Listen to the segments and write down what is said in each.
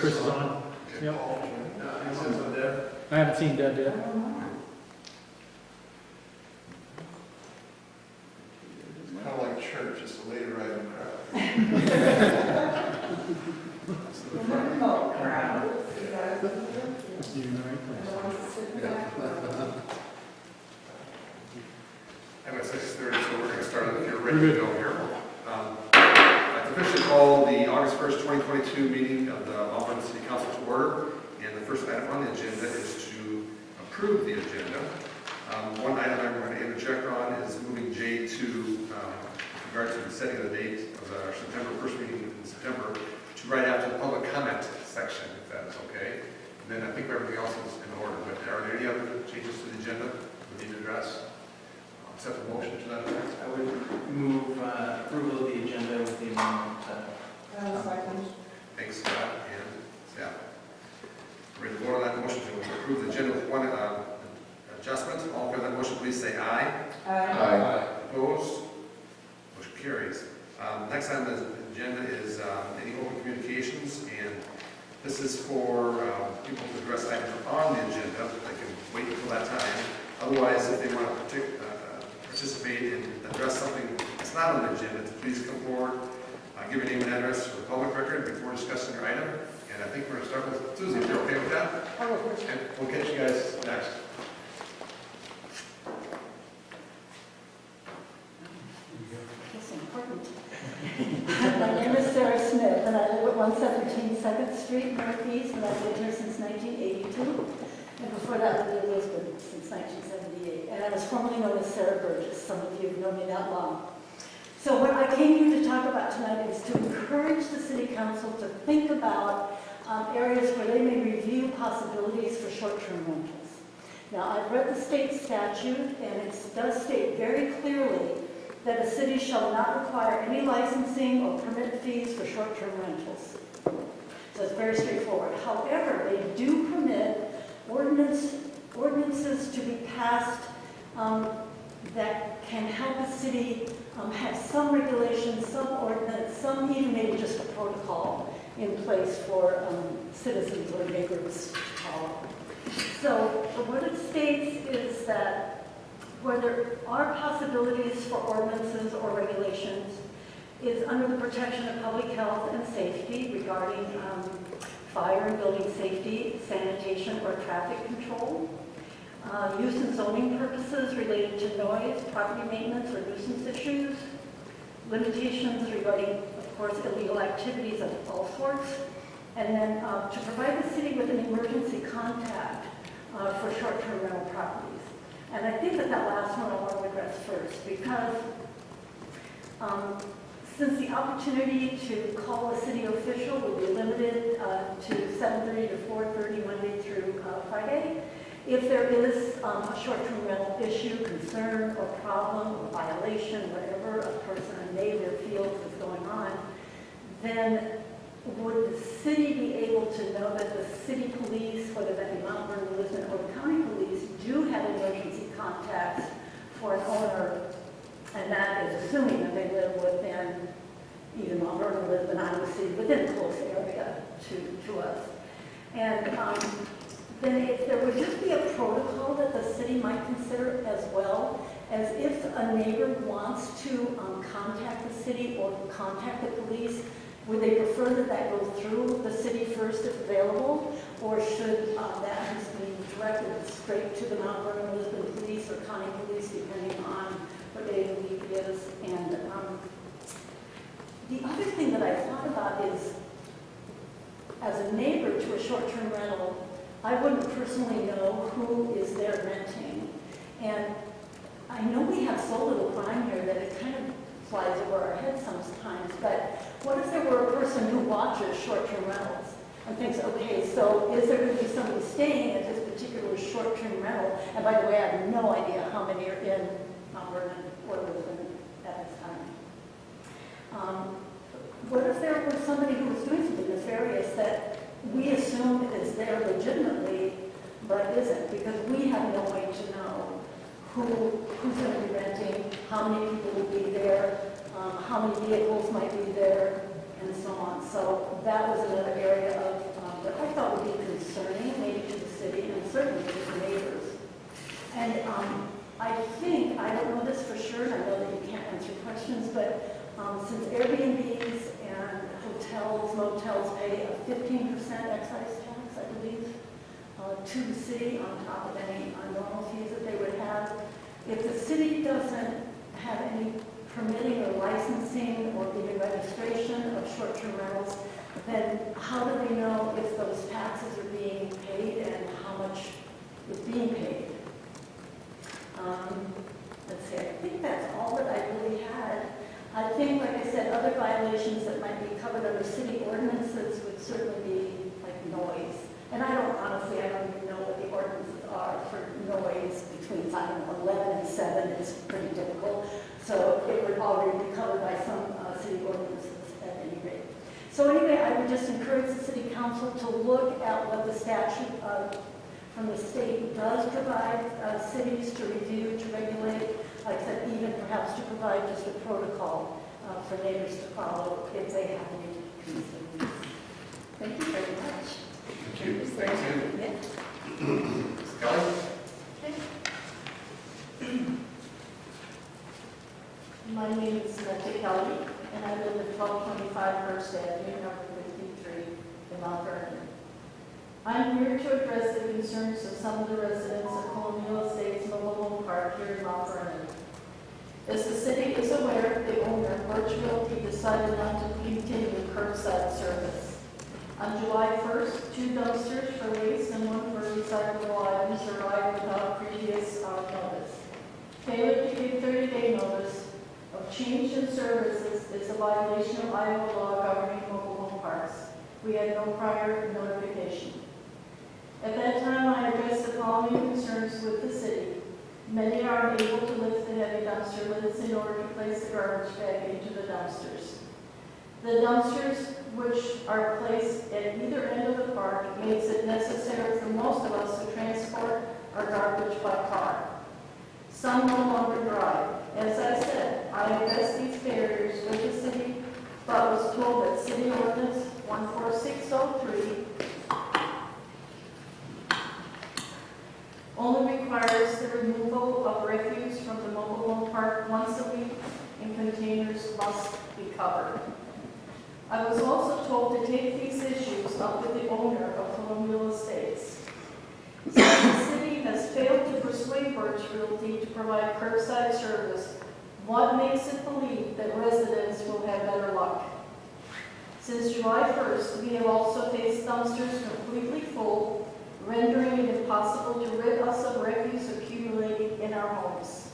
Chris is on. Yep. I haven't seen Deb yet. It's kind of like church, it's a later riding crowd. It's the front. You in the right place. I'm at 6:30, so we're going to start if you're ready to go here. I'd officially call the August 1st, 2022 meeting of the Vernon City Council to order. And the first item on the agenda is to approve the agenda. One item I'm going to interject on is moving J to, with regard to the setting of the date of our September 1st meeting in September, to right after the public comment section, if that is okay. And then I think everything else is in order. But are there any other changes to the agenda we need to address? Accept a motion to that effect. I would move approval of the agenda with the amendment. Thanks, Scott and staff. Ready to vote on that motion to approve the agenda with one adjustment. All in favor of that motion, please say aye. Aye. Opposed? Motion carries. Next item on the agenda is any open communications, and this is for people to address items on the agenda. They can wait until that time. Otherwise, if they want to participate and address something that's not on the agenda, please come forward, give your name and address for the public record before discussing your item. And I think we're going to start with Susie, if you're okay with that. And we'll catch you guys next. My name is Sarah Smith, and I live at 117 2nd Street, Northeast, and I've lived here since 1982. And before that, I lived in Lisbon since 1978. And I was formerly known as Sarah Burgess. Some of you have known me that long. So what I came here to talk about tonight is to encourage the City Council to think about areas where they may review possibilities for short-term rentals. Now, I've read the state statute, and it does state very clearly that a city shall not require any licensing or permit fees for short-term rentals. So it's very straightforward. However, they do permit ordinances to be passed that can help a city have some regulations, some ordinance, some even maybe just a protocol in place for citizens or neighbors to follow. So what it states is that where there are possibilities for ordinances or regulations is under the protection of public health and safety regarding fire and building safety, sanitation, or traffic control, use and zoning purposes related to noise, property maintenance, or nuisance issues, limitations regarding, of course, illegal activities of all sorts, and then to provide the city with an emergency contact for short-term rental properties. And I think that last one I want to address first because since the opportunity to call a city official will be limited to 7:30 to 4:30 Monday through Friday, if there is a short-term rental issue, concern, or problem, or violation, whatever a person, a neighbor feels is going on, then would the city be able to know that the city police, whether that be Mount Vernon-Lisbon or the county police, do have emergency contacts for an owner, and that is assuming that they live within either Mount Vernon-Lisbon, Iowa City, within a close area to us. And then if there would just be a protocol that the city might consider as well, as if a neighbor wants to contact the city or contact the police, would they prefer that go through the city first if available, or should that just be directed straight to the Mount Vernon-Lisbon police or county police, depending on what day of the week it is? And the other thing that I thought about is, as a neighbor to a short-term rental, I wouldn't personally know who is there renting. And I know we have so little crime here that it kind of flies over our heads sometimes, but what if there were a person who watches short-term rentals and thinks, okay, so is there going to be somebody staying at this particular short-term rental? And by the way, I have no idea how many are in Mount Vernon or Lisbon at this time. What if there was somebody who was doing something nefarious that we assume is there legitimately, but isn't, because we have no way to know who's going to be renting, how many people will be there, how many vehicles might be there, and so on. So that was another area of certainly to the neighbors. And I think, I don't know this for sure, and I know that you can't answer questions, but since Airbnbs and hotels, motels pay a 15% excise tax, I believe, to the city on top of any normal fees that they would have, if the city doesn't have any permitting or licensing or even registration of short-term rentals, then how do they know if those taxes are being paid and how much is being paid? Let's see, I think that's all that I really had. I think, like I said, other violations that might be covered under city ordinances would certainly be like noise. And I don't even know what the ordinances are for noise between, I don't know, 11 and 7 is pretty typical. So it would already be covered by some city ordinances at any rate. So anyway, I would just encourage the city council to look at what the statute from the state does provide cities to review, to regulate, like I said, even perhaps to provide just a protocol for neighbors to follow if they have any concerns. Thank you very much. Thank you. Thanks, Ann. Yeah. Ms. Kelly? My name is Samantha Kelly, and I live at 1225 First Avenue, number 53, in Mount Vernon. I'm here to address the concerns of some of the residents of Colonial Estates Mobile Home Park here in Mount Vernon. As the city is aware, the owner, Birch Realty, decided not to continue curbside service. On July 1st, 2 dumpsters for waste and 1 for recyclable items arrived without previous notice. Failure to give 30-day notice of change in services is a violation of Iowa law governing mobile home parks. We had no prior notification. At that time, I addressed the following concerns with the city. Many are unable to lift the heavy dumpster lids in order to place the garbage bag into the dumpsters. The dumpsters, which are placed at either end of the park, makes it necessary for most of us to transport our garbage by car. Some no longer drive. As I said, I addressed these barriers with the city, but was told that City Ordinance 14603 only requires the removal of refuse from the mobile home park once a week, and containers must be covered. I was also told to take these issues up with the owner of Colonial Estates. Since the city has failed to persuade Birch Realty to provide curbside service, what makes it believe that residents will have better luck? Since July 1st, we have also faced dumpsters completely full, rendering it impossible to rid us of refuse accumulating in our homes.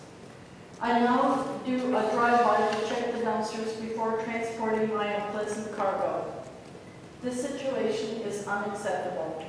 I now do a drive-by to check the dumpsters before transporting my unpleasant cargo. This situation is unacceptable.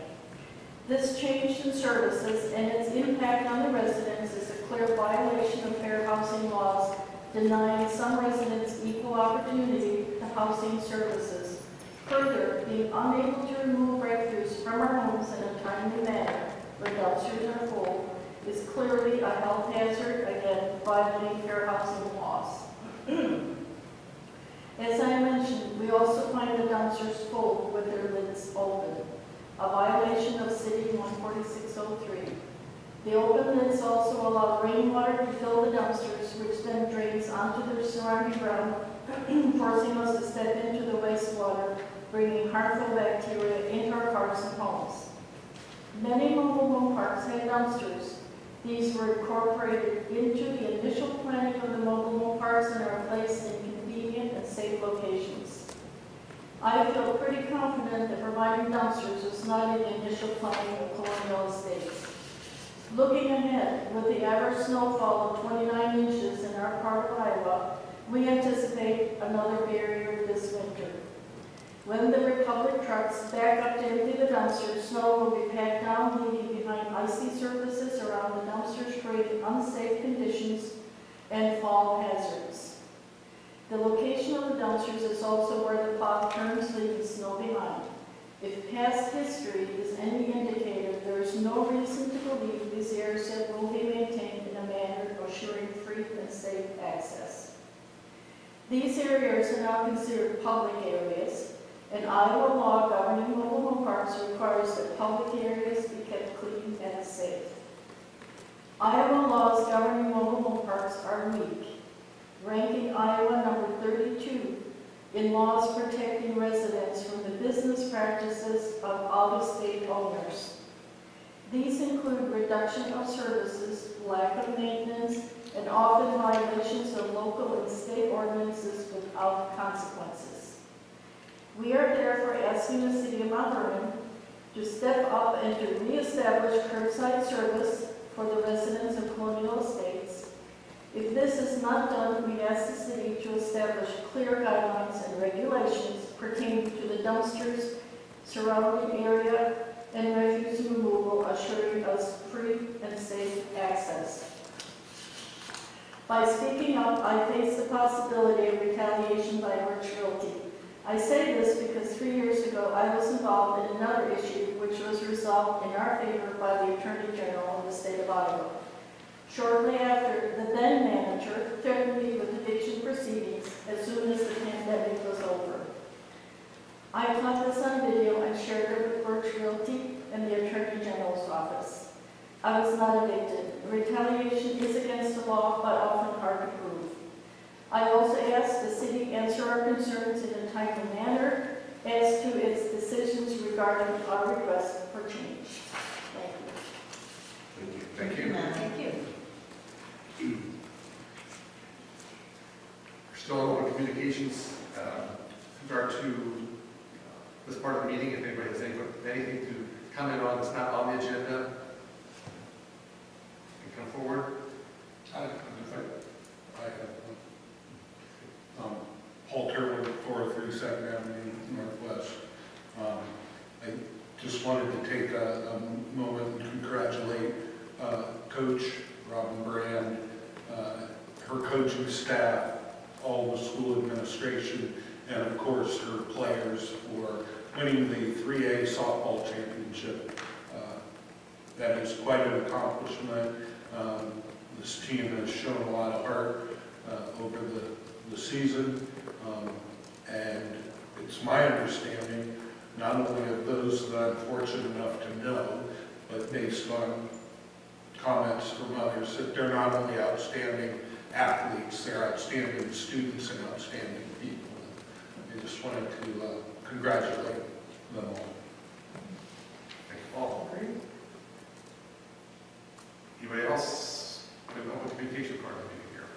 This change in services and its impact on the residents is a clear violation of fair housing laws, denying some residents equal opportunity to housing services. Further, being unable to remove refuse from our homes in a timely manner when dumpsters are full is clearly a health hazard, again, violating fair housing laws. As I mentioned, we also find the dumpsters full with their lids open, a violation of City 14603. The open lids also allow rainwater to fill the dumpsters, which then drains onto their surrounding ground, forcing us to step into the wastewater, bringing harmful bacteria into our cars and homes. Many mobile home parks have dumpsters. These were incorporated into the initial planning of the mobile home parks and are placed in convenient and safe locations. I feel pretty confident that providing dumpsters was not in the initial planning of Colonial Estates. Looking ahead, with the average snowfall of 29 inches in our part of Iowa, we anticipate another barrier this winter. When the Republic trucks back up to empty the dumpsters, snow will be packed down, leaving behind icy surfaces around the dumpsters, creating unsafe conditions and fall hazards. The location of the dumpsters is also where the path turns, leaving snow behind. If past history is any indicator, there is no reason to believe these areas will be maintained in a manner assuring free and safe access. These areas are now considered public areas, and Iowa law governing mobile home parks requires that public areas be kept clean and Iowa laws governing mobile home parks are weak, ranking Iowa number 32 in laws protecting residents from the business practices of out-of-state owners. These include reduction of services, lack of maintenance, and often violations of local and state ordinances without consequences. We are therefore asking the City of Mount Vernon to step up and to reestablish curbside service for the residents of Colonial Estates. If this is not done, we ask the city to establish clear guidelines and regulations pertaining to the dumpsters, surrounding area, and refuse removal, assuring us free and safe access. By speaking up, I face the possibility of retaliation by Birch Realty. I say this because 3 years ago I was involved in another issue which was resolved in our favor by the Attorney General of the state of Iowa. Shortly after, the then manager threatened me with eviction proceedings as soon as the pandemic was over. I caught this on video and shared it with Birch Realty and the Attorney General's office. I was not evicted. Retaliation is against the law, but often hard to prove. I also ask the city answer our concerns in a timely manner as to its decisions regarding our request for change. Thank you. Thank you. Thank you. We're still on open communications. With regard to this part of the meeting, if anybody has anything to comment on that's not on the agenda, you can come forward. I have Paul Turwin, 432nd Avenue Northwest. I just wanted to take a moment and congratulate Coach Robin Brand, her coaching staff, all the school administration, and of course her players for winning the 3A softball championship. That is quite an accomplishment. This team has shown a lot of heart over the season, and it's my understanding, not only of those that I'm fortunate enough to know, but based on comments from others, that they're not only outstanding athletes, they're outstanding students and outstanding people. I just wanted to congratulate them all. Thank you, Paul. Anybody else have an open communication part of the meeting here?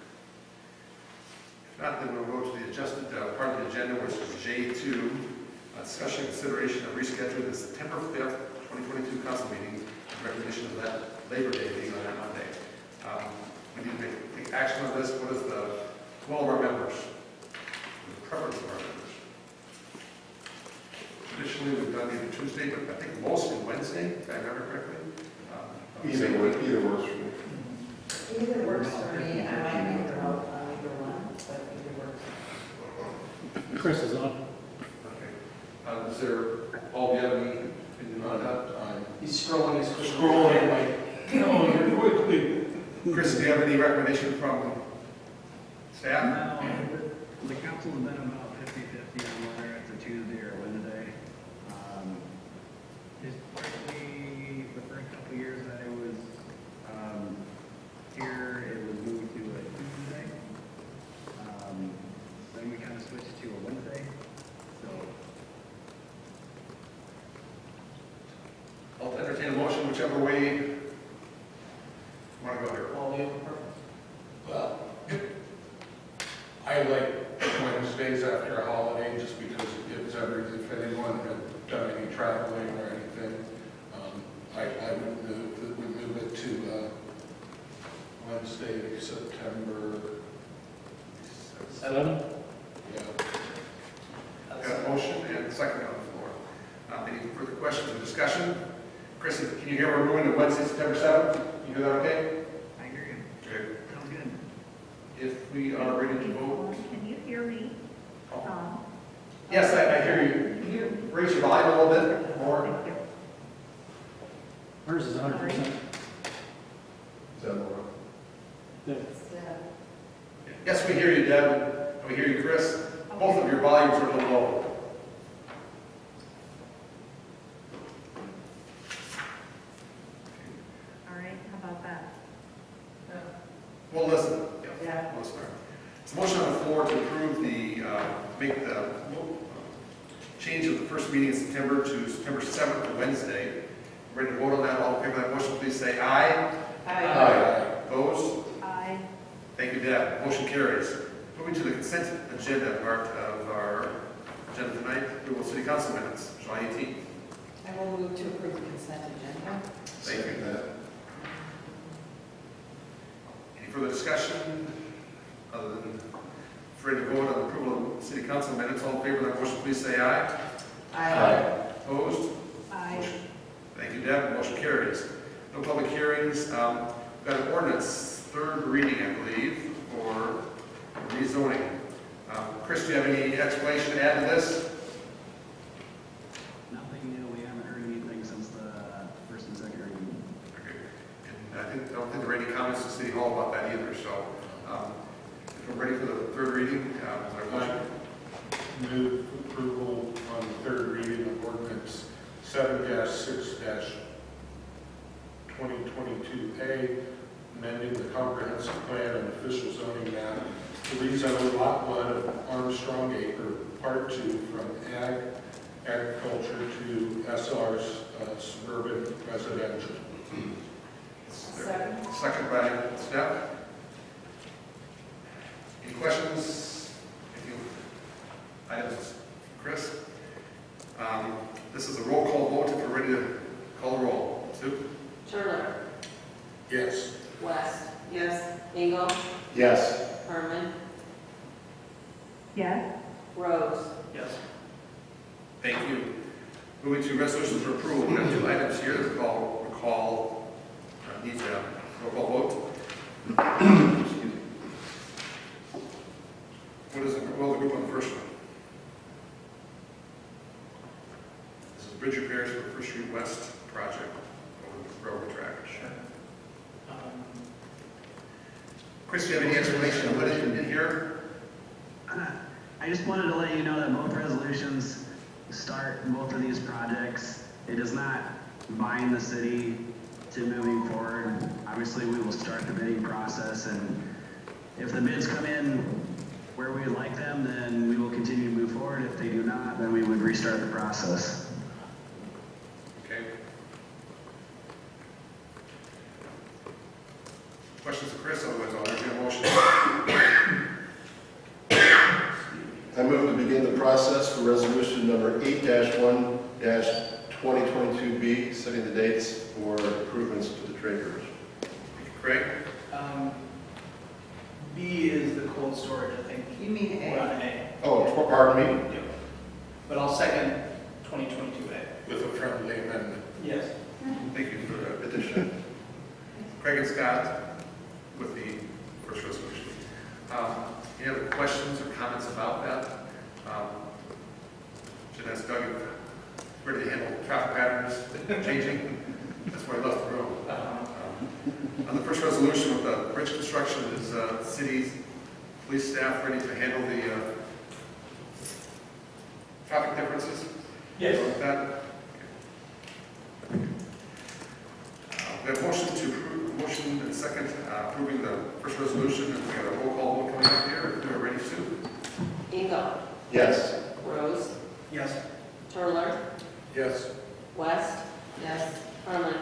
If not, then we'll go to the adjusted part of the agenda, which is J2, discussion and consideration of rescheduling the September 5th, 2022 council meeting in recognition of that Labor Day being on that Monday. We need to take action on this. What is the will of our members? The preference of our members? Traditionally, we've done either Tuesday, but I think mostly Wednesday, if I remember correctly. Either works for me. Either works for me. I might need to vote on either one, but either works. Chris is on. Okay. Is there, Paul, do you have any opinion on that? He's scrolling his Scrolling like, no, quickly. Chris, do you have any recommendation from staff? No, the council's been about 50-50 on whether it's a Tuesday or a Wednesday. Historically, the first couple of years that it was here, it was moved to a Tuesday. Then we kind of switched to a Wednesday. So I'll entertain a motion whichever way you want to go here. All the open purpose. Well, I like Wednesdays after a holiday just because it gives if anyone had done any traveling or anything, I would move it to Wednesday, September, 7? yeah. Got a motion and a second on the floor. Any further questions or discussion? Chris, can you hear we're moving to Wednesday, September 7th? You hear that okay? I hear you. Okay. Sounds good. If we are ready to vote. Can you hear me? Yes, I hear you. Can you raise your volume a little bit more? Hers is 100%. Is that more? Yeah. Yes, we hear you, Deb. And we hear you, Chris. Both of your volumes are a little low. All right, how about that? in September to September 7th, Wednesday. Ready to vote on that? All in favor of that motion, please say aye. Opposed? Aye. Thank you, Deb. Motion carries. Moving to the consent agenda part of our agenda tonight, approval of city council minutes, July 18th. I will move to approve the consent agenda. Thank you. Second that. Any further discussion? Other than ready to vote on the approval of city council minutes, all in favor of that motion, please say aye. Opposed? Aye. Motion- Thank you, Deb. Motion carries. No public hearings. We've got an ordinance, third reading, I believe, for rezoning. Chris, do you have any explanation to add to this? Nothing new, we haven't heard anything since the first and second reading. Okay. And I don't think there are any comments to City Hall about that either, so if we're ready for the third reading, is there a motion? Move approval on the third reading of ordinance 7-6-2022A, amending the comprehensive plan and official zoning map to rezone lot 1 of Armstrong Acre, part 2, from agriculture to SR's suburban residential. Second. Second by Steph. Any questions? Any items? Chris? This is a roll call vote if we're ready to call the roll. Sue? Turner. Yes. West. Yes. Engel. Yes. Herman. Yes. Rose. Yes. Thank you. Moving to resolutions for approval, we have two items here that needs a roll call vote. Excuse me. What is the group on the first one? This is bridge repairs for First Street West project over the railroad track. Sure. Chris, do you have any explanation of what is in here? I just wanted to let you know that both resolutions start both of these projects. It does not bind the city to moving forward. Obviously, we will start the bidding process, and if the bids come in where we would like them, then we will continue to move forward. If they do not, then we would restart the process. Okay. Questions of Chris? Otherwise, I'll entertain a motion. I move to begin the process for resolution number 8-1-2022B, setting the dates for improvements to the trade routes. Craig? B is the cold storage, I think. You mean We're on A? A. Oh, pardon me? Yep. But I'll second 2022A. With a friendly amendment. Yes. Thank you for the addition. Craig and Scott with the first resolution. Any other questions or comments about that? Should ask Doug if ready to handle traffic patterns changing. That's why I left the room. On the first resolution with the bridge construction, is city's police staff ready to handle the traffic differences? Yes. With that? We have motion to approve, motion and second approving the first resolution, and we have a roll call vote coming up here. If we're ready, Sue? Engel. Yes. Rose. Yes. Turler. Yes. West. Yes. Herman.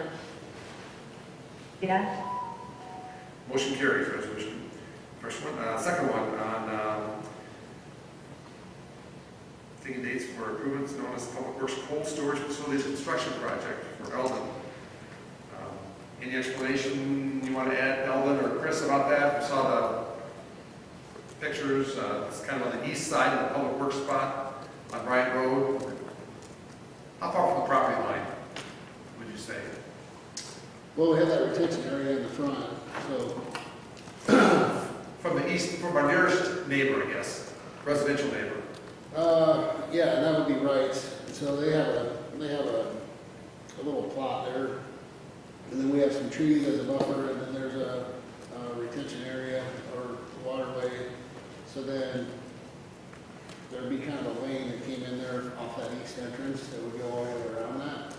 Yes. Motion carries, resolution. First one, second one on taking dates for improvements known as Public Works Cold Storage Facilities Construction Project for Eldon. Any explanation you want to add, Eldon or Chris, about that? We saw the pictures. It's kind of on the east side of the Public Works spot on Bryant Road. How far from the property line would you say? Well, we have that retention area in the front, so From the east, from our nearest neighbor, I guess, residential neighbor. yeah, and that would be right. So they have a little plot there, and then we have some trees as a buffer, and then there's a retention area or waterway. So then there'd be kind of a lane that came in there off that east entrance that would go all the way around that.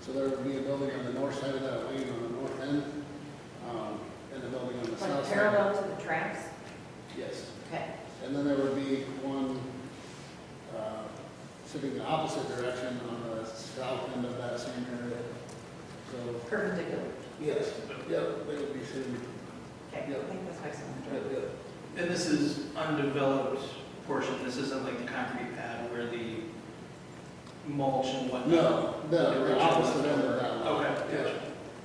So there would be a building on the north side of that lane on the north end, and a building on the south Like uh, side. parallel to the tracks? Yes. Okay. And then there would be one sitting the opposite direction on Perpendicular. Yes, yep, they would be sitting, Okay, Yep. I think that's excellent. yep, yep. And this is undeveloped portion, this isn't like the concrete pad where the mulch and whatnot? No, the opposite end of that one. Okay, gotcha.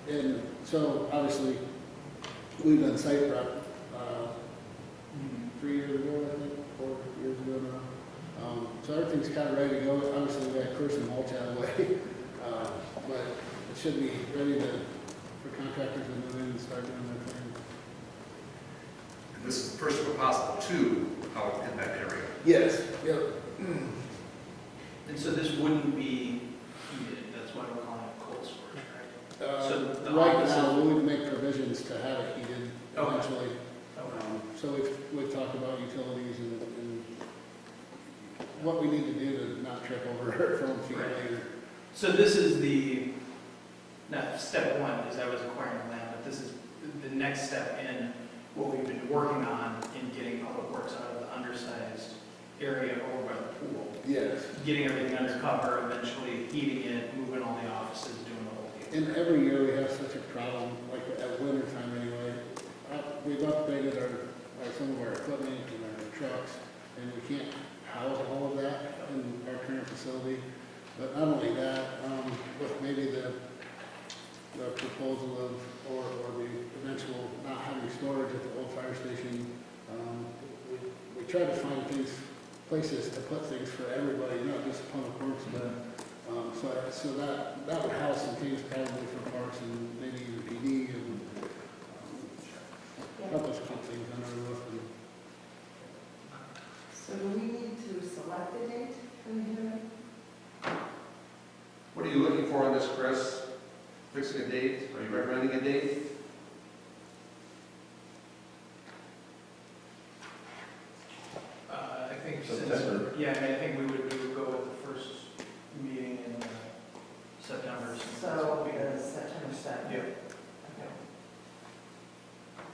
And so, obviously, we've done site prep, 3 years ago, I think, 4 years ago now. So everything's kind of ready to go. Obviously, we got Chris and mulch out of the way. But it should be ready for contractors to move in and start doing their thing. And this is the first of a possible two out in that area. Yes, yep. And so this wouldn't be heated, that's why we're calling it cold storage, right? So the Right opposite- now, we would make provisions to have it heated Okay. eventually. Okay. So we've talked about utilities and what we need to do to not trip over our phone feet Right. later. So this is not step one, is that was acquiring the land, but this is the next step in what we've been working on in getting public works out of the undersized area over by the pool. Yes. Getting everything under cover, eventually heating it, moving all the offices, doing the whole deal. And every year we have such a problem, like at winter time anyway. We've upgraded some of our equipment and our trucks, and we can't house all of that in our current facility. But not only that, with maybe the proposal of, or the eventual not having storage at the old fire station, we try to find places to put things for everybody, not just public works, but, so that would house some things probably for parks and maybe even PD and, help us keep things under the roof. And So do we need to select a date for the hearing? What are you looking for on this, Chris? Fixing a date? Are you recommending a date? I think September. I think we would go with the first meeting in September. So, September 7th. Yeah. Okay.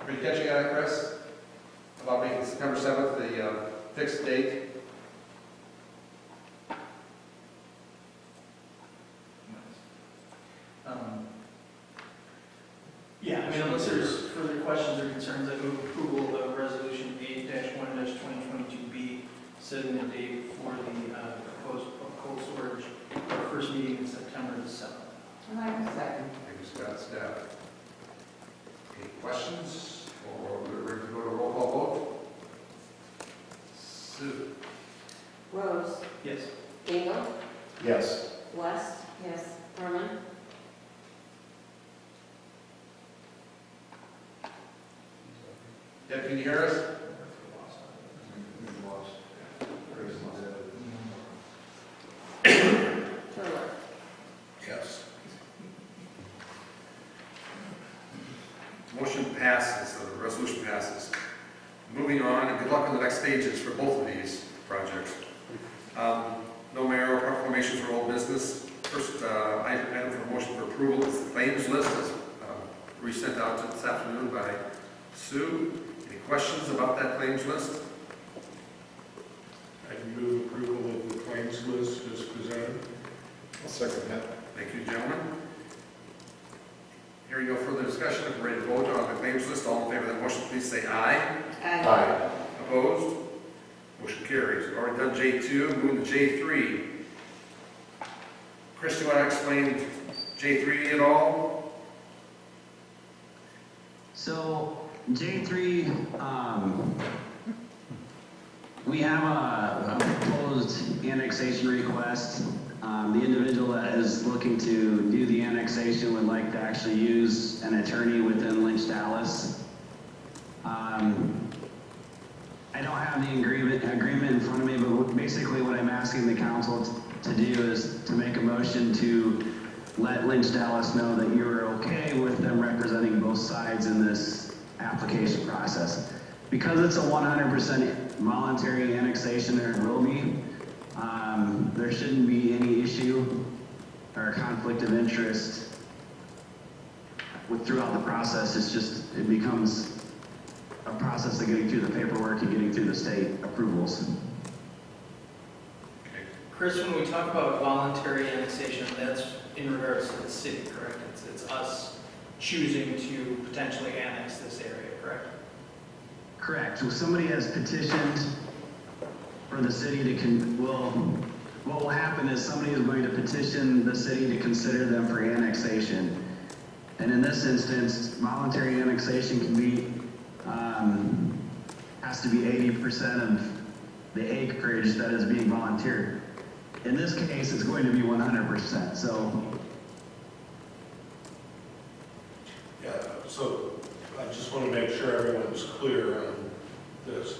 Are you catching on, Chris? About making September 7th the fixed date? Yeah, I mean, unless there's further questions or concerns, I move approval of Resolution 8-1-2022B, setting the date for the proposed cold storage, our first meeting in September the 7th. And I can second. Thank you, Scott, staff. Any questions? Or we're ready to go to roll call vote? Sue? Rose. Yes. Engel. Yes. West. Yes. Herman. Deb, can you hear us? Turler. Yes. Motion passes, so the resolution passes. Moving on, and good luck on the next stages for both of these projects. No mayoral proclamations or old business. First item for motion for approval is the claims list, as resent out this afternoon by Sue. Any questions about that claims list? I move approval of the claims list as presented. I'll second that. Thank you, gentlemen. Hearing no further discussion, if we're ready to vote on the claims list, all in favor of that motion, please say aye. Aye. Opposed? Motion carries. We've already done J2, moving to J3. Chris, do you want to explain J3 at all? So J3, we have a proposed annexation request. The individual that is looking to do the annexation would like to actually use an attorney within Lynch Dallas. I don't have the agreement in front of me, but basically what I'm asking the council to do is to make a motion to let Lynch Dallas know that you're okay with them representing both sides in this application process. Because it's a 100% voluntary annexation, there will be, there shouldn't be any issue or conflict of interest throughout the process. It's just, it becomes a process of getting through the paperwork and getting through the state approvals. Chris, when we talk about voluntary annexation, that's in regards to the city, correct? It's us choosing to potentially annex this area, correct? Correct. So somebody has petitioned for the city to, what will happen is somebody is going to petition the city to consider them for annexation. And in this instance, voluntary annexation can be, has to be 80% of the acreage that is being volunteered. In this case, it's going to be 100%. So, Yeah, so I just want to make sure everyone's clear on this.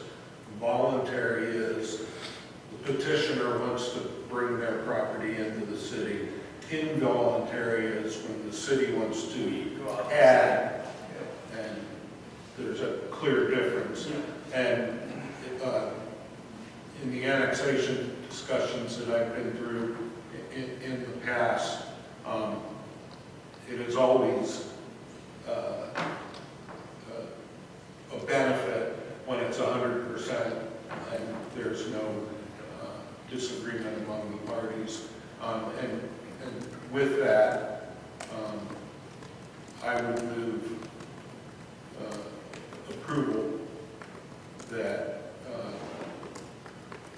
Voluntary is the petitioner wants to bring their property into the city. Involuntary is when the city wants to add, and there's a clear difference. And in the annexation discussions that I've been through in the past, it is always a benefit when it's 100% and there's no disagreement among the parties. And with that, I would move approval that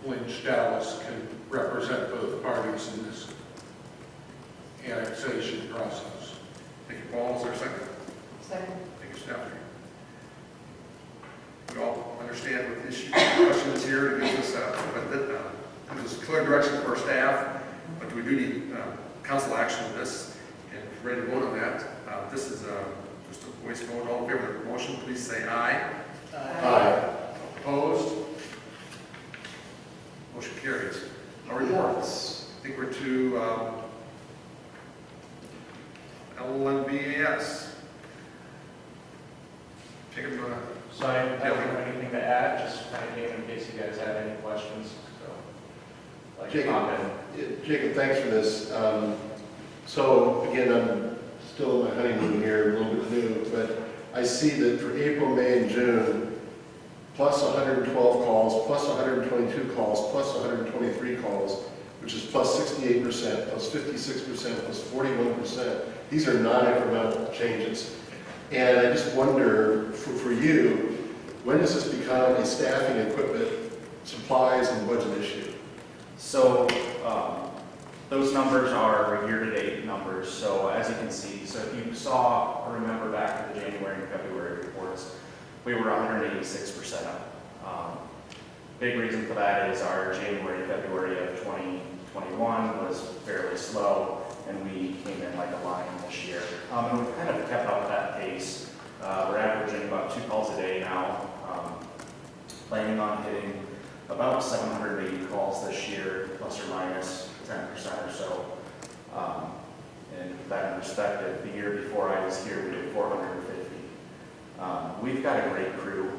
Lynch Dallas can represent both parties in this annexation process. Thank you, Paul. Is there a second? Second. Thank you, Stephanie. We all understand what the issue, the question is here. It gives us clear direction for our staff, but we do need council action on this. And if you're ready to vote on that, this is just a voice vote. All in favor of the motion, please say aye. Aye. Opposed? Motion carries. Our reports. I think we're to LNBAS. Jacob, So I don't have anything to add, just kind of came in case you guys had any questions, so. Like Jacob, thanks for this. So again, I'm still in my honeymoon here, a little bit new, but I see that for April, May, and June, plus 112 calls, plus 122 calls, plus 123 calls, which is plus 68%, plus 56%, plus 41%. These are non-incremental changes. And I just wonder, for you, when does this become a staffing, equipment, supplies, and budget issue? So those numbers are year-to-date numbers. So as you can see, so if you saw or remember back to the January and February reports, we were 186% up. Big reason for that is our January and February of 2021 was fairly slow, and we came in like a lion this year. And we've kind of kept up with that pace. We're averaging about 2 calls a day now, planning on hitting about 780 calls this year, plus or minus 10% or so. And to put that in perspective, the year before I was here, we did 450. We've got a great crew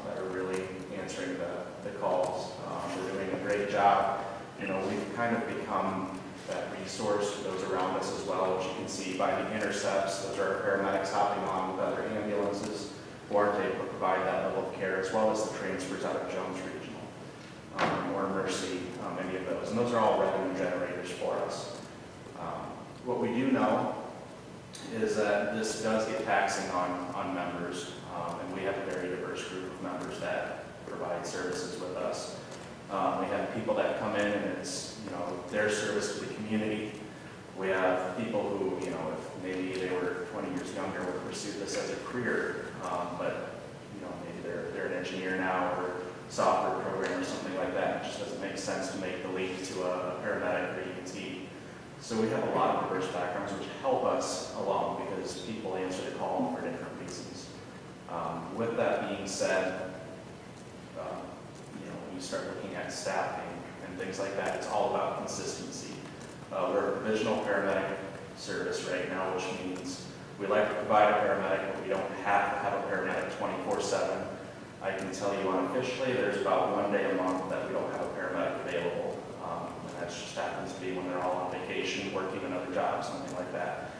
that are really answering the calls. They're doing a great job. You know, we've kind of become that resource to those around us as well, which you can see by the intercepts. Those are our paramedics hopping on with other ambulances who aren't able to provide that level of care, as well as the transfers out of Jones Regional or Mercy, any of those. And those are all revenue generators for us. What we do know is that this does get taxing on members, and we have a very diverse group of members that provide services with us. We have people that come in and it's, you know, their service to the community. We have people who, you know, if maybe they were 20 years younger would pursue this as a career, but, you know, maybe they're an engineer now or software programmer or something like that. It just doesn't make sense to make the leap to a paramedic or EMT. So we have a lot of diverse backgrounds which help us along because people answer the call for different reasons. With that being said, when you start looking at staffing and things like that, it's all about consistency. We're a provisional paramedic service right now, which means we like to provide a paramedic, but we don't have to have a paramedic 24/7. I can tell you unofficially, there's about 1 day a month that we don't have a paramedic available. And that just happens to be when they're all on vacation, working another job, something like that.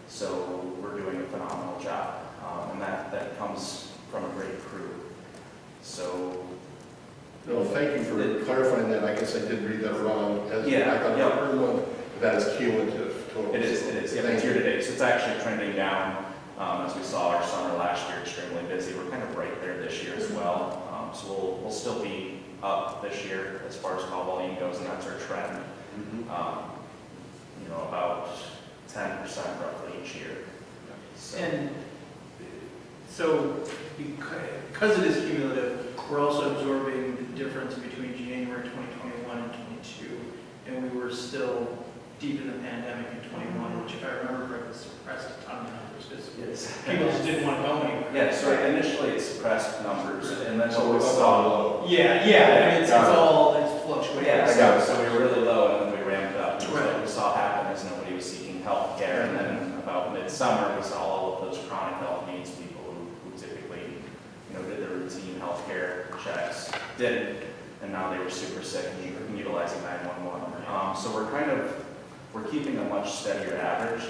So we're doing a phenomenal job. And that comes from a great crew. So No, thank you for clarifying that. I guess I did read that wrong. I thought Yeah. That is cumulative total. It is, yeah, it's year to date, so it's actually trending down. As we saw our summer last year, extremely busy. We're kind of right there this year as well. So we'll still be up this year as far as call volume goes, and that's our trend. You know, about 10% roughly each year. So. And so because it is cumulative, we're also absorbing the difference between January 2021 and 22. And we were still deep in the pandemic in 21, which if I remember correctly, suppressed a ton of numbers because people just didn't want to go anywhere. Yeah, so initially it suppressed numbers, and then So we we're saw. low. Yeah, I mean, it's fluctuating. Yeah, got it. so we were really low, and then we ramped up. And Right. what we saw happen is nobody was seeking health care, and then about midsummer, we saw all of those chronic health needs, people who typically, you know, did their routine health care checks, didn't, and now they were super sick and utilizing 911. So we're keeping a much steadier average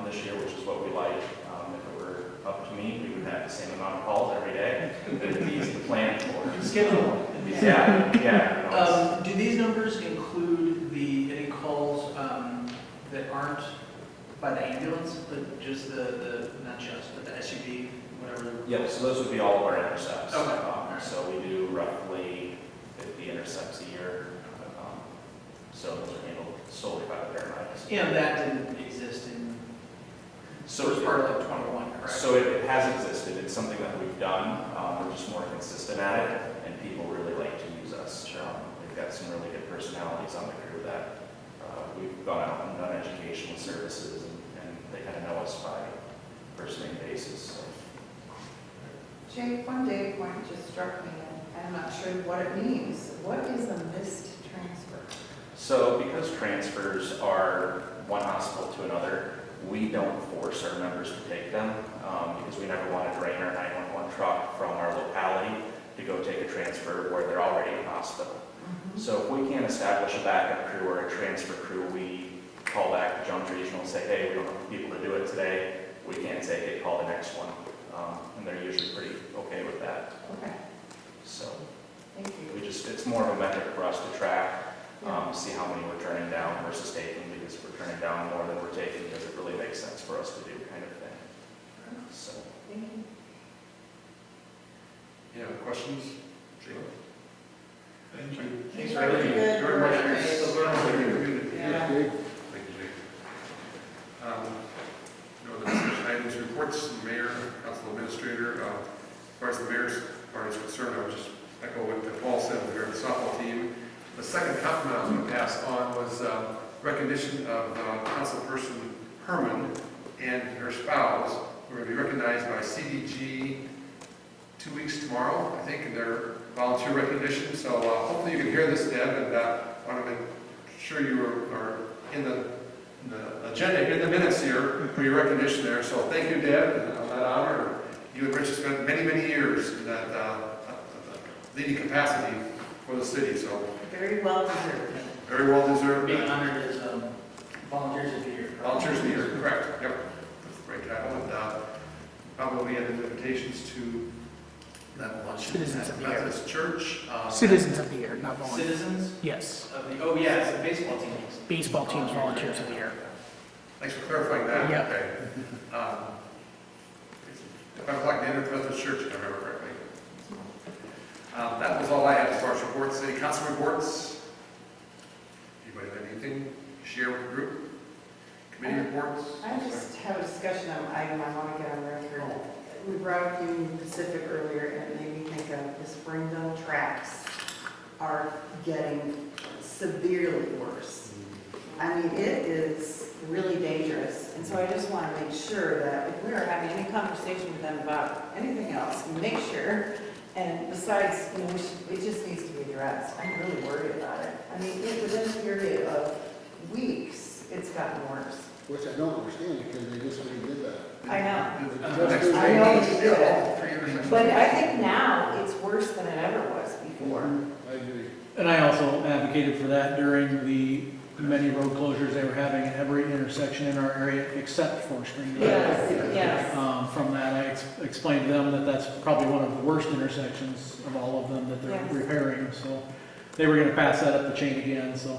this year, which is what we like. If it were up to me, we would have the same amount of calls every day. It would be easy to plan for. Schedule. Yeah. Do these numbers include any calls that aren't by the ambulance, but just but the SUV, whatever? Yeah, so those would be all of our intercepts. Okay. So we do roughly 50 intercepts a year. So those are handled solely by the paramedics. And that didn't exist in So first part of 21, correct? So it has existed. It's something that we've done. We're just more consistent at it, and people really like to use us. We've got some really good personalities on the crew that we've gone out and done educational services, and they kind of know us by first name basis. So. Jake, one data point just struck me, and I'm not sure what it means. What is a missed transfer? So because transfers are one hospital to another, we don't force our members to take them because we never want to drain our 911 truck from our locality to go take a transfer where they're already in hospital. So if we can't establish a backup crew or a transfer crew, we call back to Jones Regional and say, hey, we don't have people to do it today. We can't take it, call the next one. And they're usually pretty okay with that. Okay, So thank you. it's more of a metric for us to track. See how many we're turning down versus taking, because if we're turning down more than we're taking, does it really make sense for us to do, kind of thing. So. Thank you. Any other questions? Jake? Thank you. Thanks Very for good. Very much. Yeah. Thank you, Jake. No other discussion items, reports, mayor, council administrator. As far as the mayor's part is concerned, I would just echo what Paul said with regard to the softball team. The second compliment I was going to pass on was recognition of Councilperson Herman and her spouse. We're going to be recognized by CDG 2 weeks tomorrow, I think, in their volunteer recognition. So hopefully you can hear this, Deb, and I want to make sure you are in the agenda, in the minutes here for your recognition there. So thank you, Deb, on that honor. You and Rich have spent many, many years in that leading capacity for the city. So Very well deserved. very well deserved. Being honored as Volunteers of the Year. Volunteers of the Year, correct. Yep. That's a great title. And probably had invitations to that luncheon Citizens at of the Year. Methodist Church. Citizens of the Year, not volunteers. Citizens Yes, of the, it's the baseball teams. baseball teams, volunteers of the year. Thanks for clarifying that. Yep. Okay. If I was like to enter the Methodist Church, if I remember correctly. That was all I had as far as reports. Any council reports? Anybody have anything to share with the group? Committee reports? I just have a discussion item I want to get on record. We brought up Union Pacific earlier, and it made me think of the Springville tracks are getting severely worse. I mean, it is really dangerous, and so I just want to make sure that if we are having any conversation with them about anything else, make sure, and besides, it just needs to be addressed. I'm really worried about it. I mean, within a period of weeks, it's gotten worse. Which I don't understand because they just did that. I know. Next I know they did. 3 years. But I think now it's worse than it ever was before. I agree. And I also advocated for that during the many road closures they were having at every intersection in our area except for Springville. Yes. From that, I explained to them that that's probably one of the worst intersections of all of them that they're Yes. repairing. So they were going to pass that up the chain again. So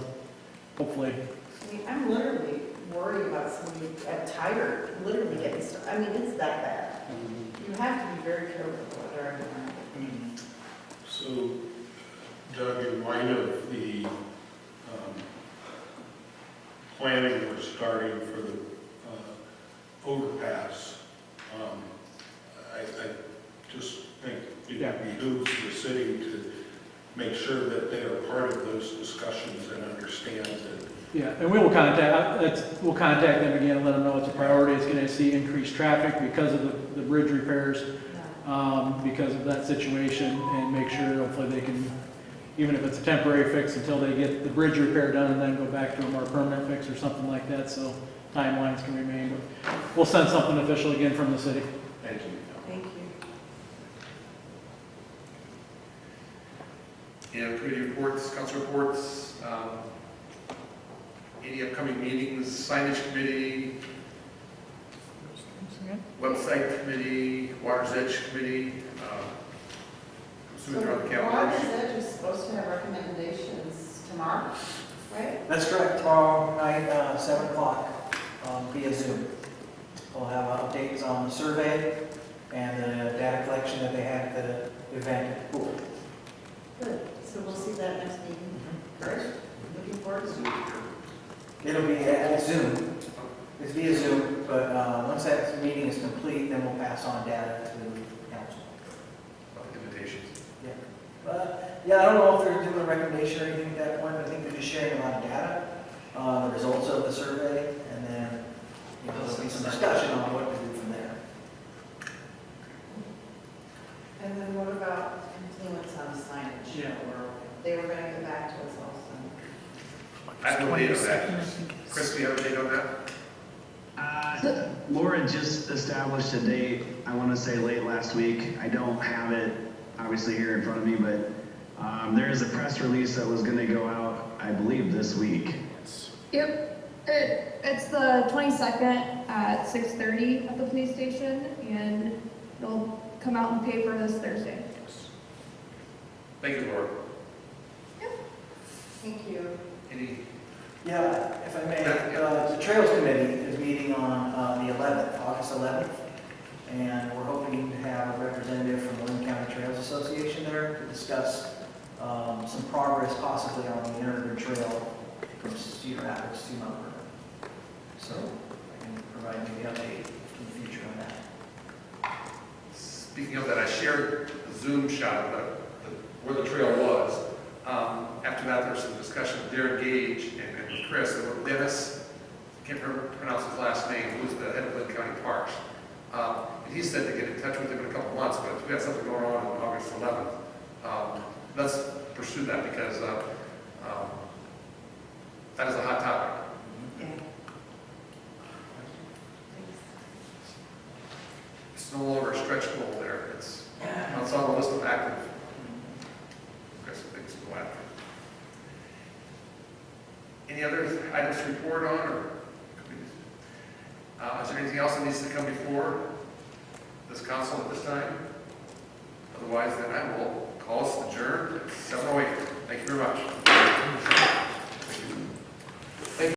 hopefully I mean, I'm literally worried about somebody at Tiger literally getting stuck. I mean, it's that bad. You have to be very careful what you're doing. So, Doug, in light of the planning we're starting for the overpass, I just think it behooves the city to make sure that they are part of those discussions and understand that. Yeah, and we'll contact them again and let them know it's a priority. It's gonna see increased traffic because of the bridge repairs, because of that situation, and make sure hopefully they can, even if it's a temporary fix until they get the bridge repair done and then go back to a more permanent fix or something like that, so timelines can remain. But we'll send something official again from the city. Thank you. Thank you. And committee reports, council reports, any upcoming meetings, signage committee, website committee, Water's Edge committee, assuming they're on the calendar. Water's Edge is supposed to have recommendations tomorrow, right? That's correct, tomorrow night, 7 o'clock, via Zoom. We'll have updates on the survey and the data collection that they had at the event at the pool. Good. So we'll see that next meeting. Great. Looking forward to it. It'll be at Zoom, it's via Zoom, but once that meeting is complete, then we'll pass on data to the council. Invitations. Yeah, I don't know if they're doing a recommendation or anything at that point, but I think they're just sharing a lot of data, the results of the survey, and then there'll be some discussion on what to do from there. And then what about influence on signage? Yeah, They were going to get back to us also. I have no date on that. Chris, do you have a date on that? Laura just established a date, I want to say late last week. I don't have it obviously here in front of me, but there is a press release that was going to go out, I believe, this week. Yep, it's the 22nd at 6:30 at the police station, and it'll come out in the paper this Thursday. Thank you, Laura. Thank you. Any? Yeah, if I may, the Trails Committee is meeting on the 11th, August 11th, and we're hoping to have a representative from the Lynn County Trails Association there to discuss some progress possibly on the interurban trail from Cedar Rapids to Mount Vernon. So I can provide maybe an update in the future on that. Speaking of that, I shared the Zoom shot of where the trail was. After that, there was some discussion with Darren Gage and with Chris, and with Dennis, I can't pronounce his last name, who's the head of Lynn County Parks. And he said to get in touch with him in a couple months, but if we have something going on on August 11th, let's pursue that because that is a hot topic. Yeah. It's no longer a stretch goal there. It's on the list of active things to go after. Any other items to report on, or is there anything else that needs to come before this council at this time? Otherwise, then I will call us adjourned at 7:08. Thank you very much.